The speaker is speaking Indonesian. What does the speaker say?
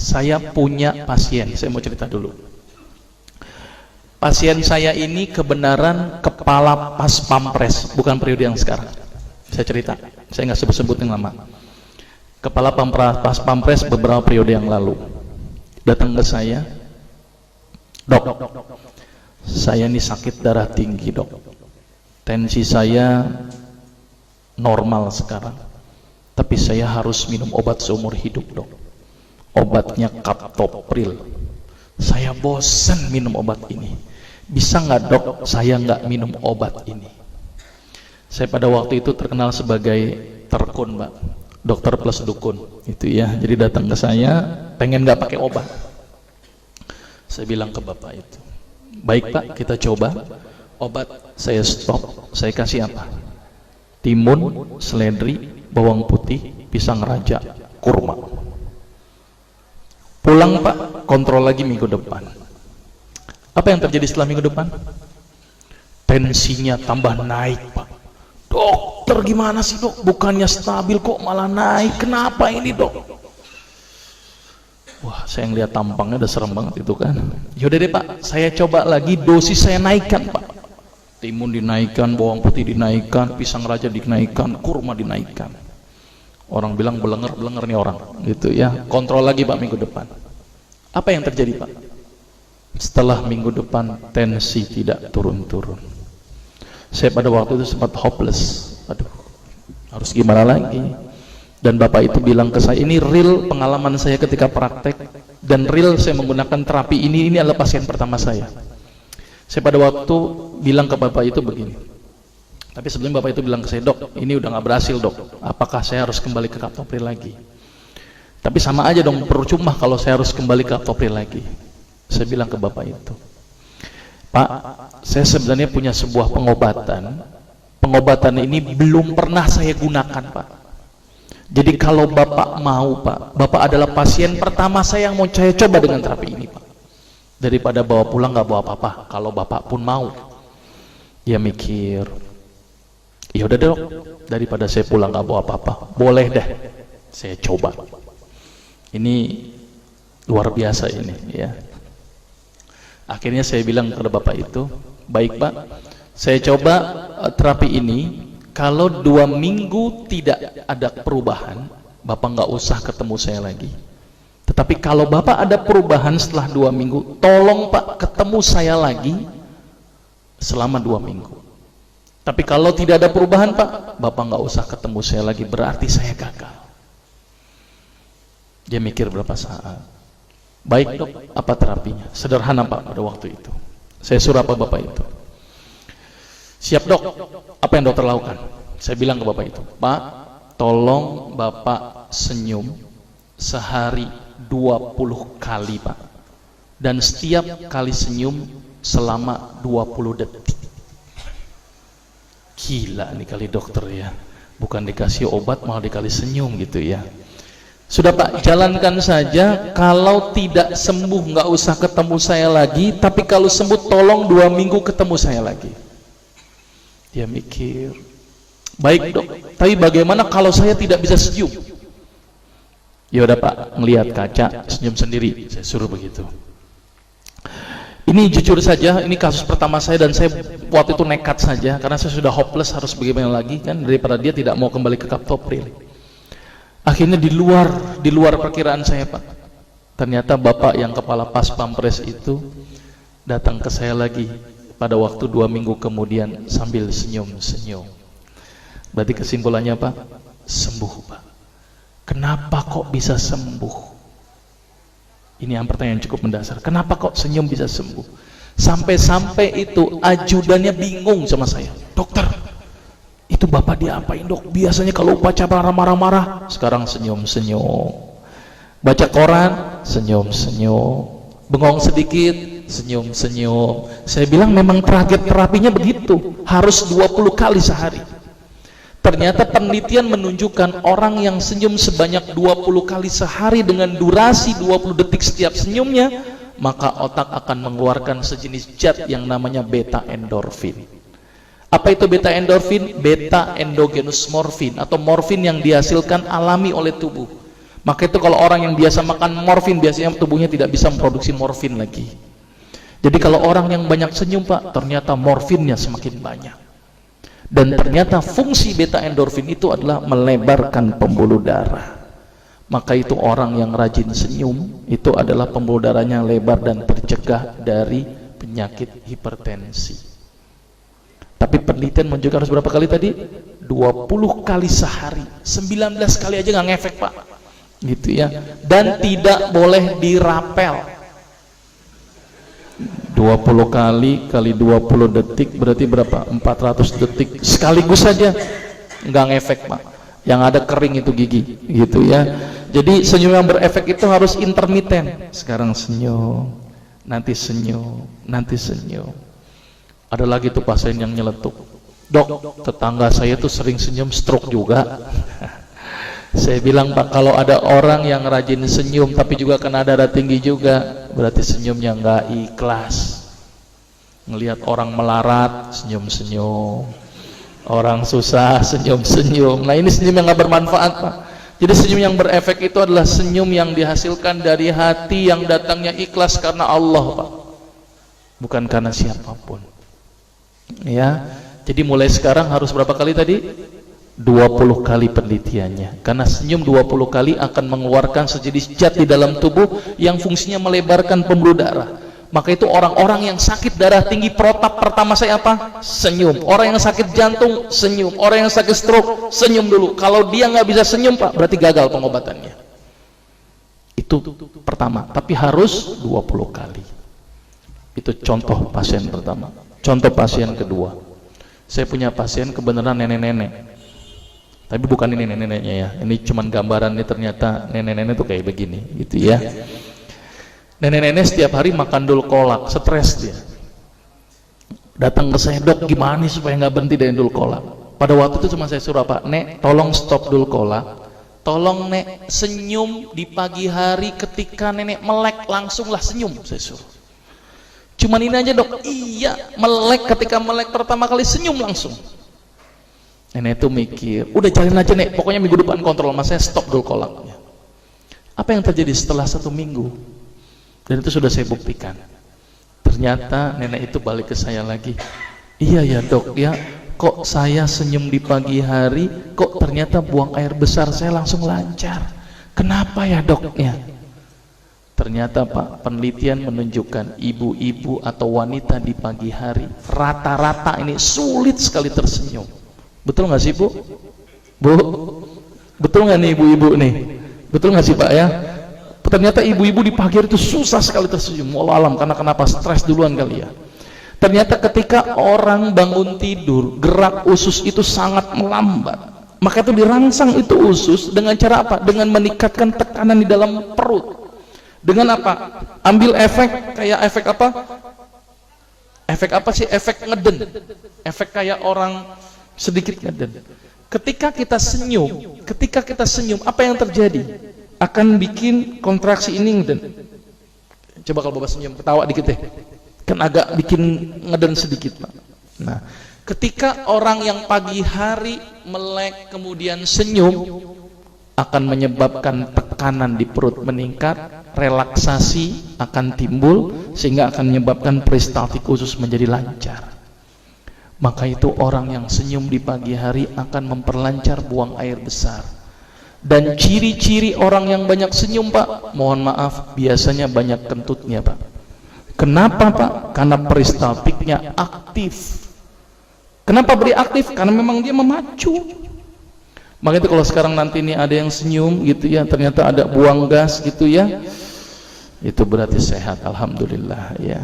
Saya punya pasien, saya mau cerita dulu. Pasien saya ini kebenaran kepala pas pampres, bukan periode yang sekarang. Saya cerita, saya nggak sebut-sebutin nama. Kepala pas pampres beberapa periode yang lalu. Datang ke saya, dok, saya ini sakit darah tinggi dok. Tensi saya normal sekarang, tapi saya harus minum obat seumur hidup dok. Obatnya kaptopril. Saya bosan minum obat ini. Bisa nggak dok saya nggak minum obat ini? Saya pada waktu itu terkenal sebagai terkun, Mbak, dokter plus dukun itu ya. Jadi datang ke saya pengen nggak pakai obat. Saya bilang ke bapak itu, baik pak, kita coba. Obat saya stop, saya kasih apa? Timun, seledri, bawang putih, pisang raja, kurma. Pulang pak, kontrol lagi minggu depan. Apa yang terjadi setelah minggu depan? Tensinya tambah naik pak. Dokter gimana sih dok? Bukannya stabil kok malah naik. Kenapa ini dok? Wah, saya ngeliat tampangnya udah serem banget itu kan. Yaudah deh pak, saya coba lagi, dosis saya naikkan pak. Timun dinaikkan, bawang putih dinaikkan, pisang raja dinaikkan, kurma dinaikkan. Orang bilang belenger nih orang gitu ya. Kontrol lagi pak minggu depan. Apa yang terjadi pak? Setelah minggu depan tensi tidak turun-turun. Saya pada waktu itu sempat hopeless. Aduh, harus gimana lagi? Dan bapak itu bilang ke saya, ini real pengalaman saya ketika praktek, dan real saya menggunakan terapi ini adalah pasien pertama saya. Saya pada waktu bilang ke bapak itu begini, tapi sebelum bapak itu bilang ke saya, dok ini udah nggak berhasil dok, apakah saya harus kembali ke kaptopril lagi? Tapi sama aja dong, percuma kalau saya harus kembali ke kaptopril lagi. Saya bilang ke bapak itu, pak, saya sebenarnya punya sebuah pengobatan ini belum pernah saya gunakan pak. Jadi kalau bapak mau pak, bapak adalah pasien pertama saya yang mau saya coba dengan terapi ini pak. Daripada bawa pulang nggak bawa apa-apa, kalau bapak pun mau. Dia mikir, ya udah dok, daripada saya pulang nggak bawa apa-apa, boleh deh saya coba. Ini luar biasa ini ya. Akhirnya saya bilang kepada bapak itu, baik pak, saya coba terapi ini. Kalau 2 minggu tidak ada perubahan, bapak nggak usah ketemu saya lagi. Tetapi kalau bapak ada perubahan setelah 2 minggu, tolong pak ketemu saya lagi selama 2 minggu. Tapi kalau tidak ada perubahan pak, bapak nggak usah ketemu saya lagi, berarti saya gagal. Dia mikir berapa saat. Baik dok, apa terapinya? Sederhana pak pada waktu itu. Saya suruh apa bapak itu? Siap dok, apa yang dokter lakukan? Saya bilang ke bapak itu, pak, tolong bapak senyum sehari 20 kali pak. Dan setiap kali senyum selama 20 detik. Gila nih kali dokter ya. Bukan dikasih obat malah dikali senyum gitu ya. Sudah pak, jalankan saja. Kalau tidak sembuh nggak usah ketemu saya lagi. Tapi kalau sembuh tolong 2 minggu ketemu saya lagi. Dia mikir, baik dok, tapi bagaimana kalau saya tidak bisa senyum? Ya udah pak, ngelihat kaca senyum sendiri. Saya suruh begitu. Ini jujur saja, ini kasus pertama saya dan saya waktu itu nekat saja karena saya sudah hopeless, harus bagaimana lagi kan, daripada dia tidak mau kembali ke kaptopril. Akhirnya di luar perkiraan saya pak. Ternyata bapak yang kepala pas pampres itu datang ke saya lagi pada waktu 2 minggu kemudian sambil senyum-senyum. Berarti kesimpulannya pak, sembuh pak. Kenapa kok bisa sembuh? Ini yang pertanyaan cukup mendasar. Kenapa kok senyum bisa sembuh? Sampai-sampai itu ajudannya bingung sama saya. Dokter, itu bapak diapain dok? Biasanya kalau upacara marah-marah, sekarang senyum-senyum. Baca koran, senyum-senyum. Bengong sedikit, senyum-senyum. Saya bilang memang target terapinya begitu, harus 20 kali sehari. Ternyata penelitian menunjukkan orang yang senyum sebanyak 20 kali sehari dengan durasi 20 detik setiap senyumnya, maka otak akan mengeluarkan sejenis zat yang namanya beta endorfin. Apa itu beta endorfin? Beta endogenous morfin atau morfin yang dihasilkan alami oleh tubuh. Maka itu kalau orang yang biasa makan morfin, biasanya tubuhnya tidak bisa memproduksi morfin lagi. Jadi kalau orang yang banyak senyum Pak, ternyata morfinnya semakin banyak. Dan ternyata fungsi beta endorfin itu adalah melebarkan pembuluh darah. Maka itu orang yang rajin senyum, itu adalah pembuluh darahnya lebar dan tercegah dari penyakit hipertensi. Tapi penelitian menunjukkan harus berapa kali tadi? 20 kali sehari. 19 kali aja nggak ngefek Pak. Gitu ya. Dan tidak boleh dirapel. 20 kali 20 detik berarti berapa? 400 detik sekaligus saja, nggak ngefek Pak. Yang ada kering itu gigi, gitu ya. Jadi senyum yang berefek itu harus intermiten. Sekarang senyum, nanti senyum, nanti senyum. Ada lagi tuh pasien yang nyeletuk, dok, tetangga saya tuh sering senyum stroke juga. Saya bilang Pak, kalau ada orang yang rajin senyum tapi juga kena darah tinggi juga, berarti senyumnya nggak ikhlas. Ngelihat orang melarat, senyum-senyum. Orang susah, senyum-senyum. Nah ini senyum yang nggak bermanfaat Pak. Jadi senyum yang berefek itu adalah senyum yang dihasilkan dari hati yang datangnya ikhlas karena Allah Pak, bukan karena siapapun. Ya, jadi mulai sekarang harus berapa kali tadi? 20 kali penelitiannya, karena senyum 20 kali akan mengeluarkan sejenis zat di dalam tubuh yang fungsinya melebarkan pembuluh darah. Maka itu orang-orang yang sakit darah tinggi, protap pertama saya apa? Senyum. Orang yang sakit jantung, senyum. Orang yang sakit stroke, senyum dulu. Kalau dia nggak bisa senyum Pak, berarti gagal pengobatannya. Itu pertama, tapi harus 20 kali. Itu contoh pasien pertama. Contoh pasien kedua, saya punya pasien kebenaran nenek-nenek, tapi bukan ini nenek-neneknya ya, ini cuman gambaran. Ini ternyata nenek-nenek tuh kayak begini gitu ya. Nenek-nenek setiap hari makan dul kolak, stres dia. Datang ke saya, dok gimana supaya nggak berhenti dari dul kolak. Pada waktu itu cuma saya suruh apa, nek tolong stop dul kolak, tolong nek senyum di pagi hari ketika nenek melek, langsunglah senyum, saya suruh. Cuman ini aja dok, iya melek, ketika melek pertama kali senyum langsung. Nenek itu mikir, udah jalin aja nek, pokoknya minggu depan kontrol sama saya, stop dul kolaknya. Apa yang terjadi setelah 1 minggu? Dan itu sudah saya buktikan. Ternyata nenek itu balik ke saya lagi, iya ya dok ya, kok saya senyum di pagi hari, kok ternyata buang air besar saya langsung lancar. Kenapa ya doknya? Ternyata Pak, penelitian menunjukkan ibu-ibu atau wanita di pagi hari rata-rata ini sulit sekali tersenyum. Betul nggak sih Bu? Bu, betul nggak nih ibu-ibu nih? Betul nggak sih Pak ya? Ternyata ibu-ibu di pagi hari itu susah sekali tersenyum. Wallah alam, karena kenapa? Stres duluan kali ya. Ternyata ketika orang bangun tidur, gerak usus itu sangat melambat. Maka itu dirangsang itu usus dengan cara apa? Dengan meningkatkan tekanan di dalam perut. Dengan apa? Ambil efek kayak efek apa? Efek apa sih? Efek ngeden. Efek kayak orang sedikit ngeden. Ketika kita senyum, apa yang terjadi? Akan bikin kontraksi ini ngeden. Coba kalau Bapak senyum, ketawa dikit deh. Kan agak bikin ngeden sedikit Pak. Nah, ketika orang yang pagi hari melek kemudian senyum, akan menyebabkan tekanan di perut meningkat, relaksasi akan timbul, sehingga akan menyebabkan peristaltik usus menjadi lancar. Maka itu orang yang senyum di pagi hari akan memperlancar buang air besar. Dan ciri-ciri orang yang banyak senyum Pak, mohon maaf, biasanya banyak kentutnya Pak. Kenapa Pak? Karena peristaltiknya aktif. Kenapa beri aktif? Karena memang dia memacu. Maka itu kalau sekarang nanti ini ada yang senyum gitu ya, ternyata ada buang gas gitu ya, itu berarti sehat, alhamdulillah ya.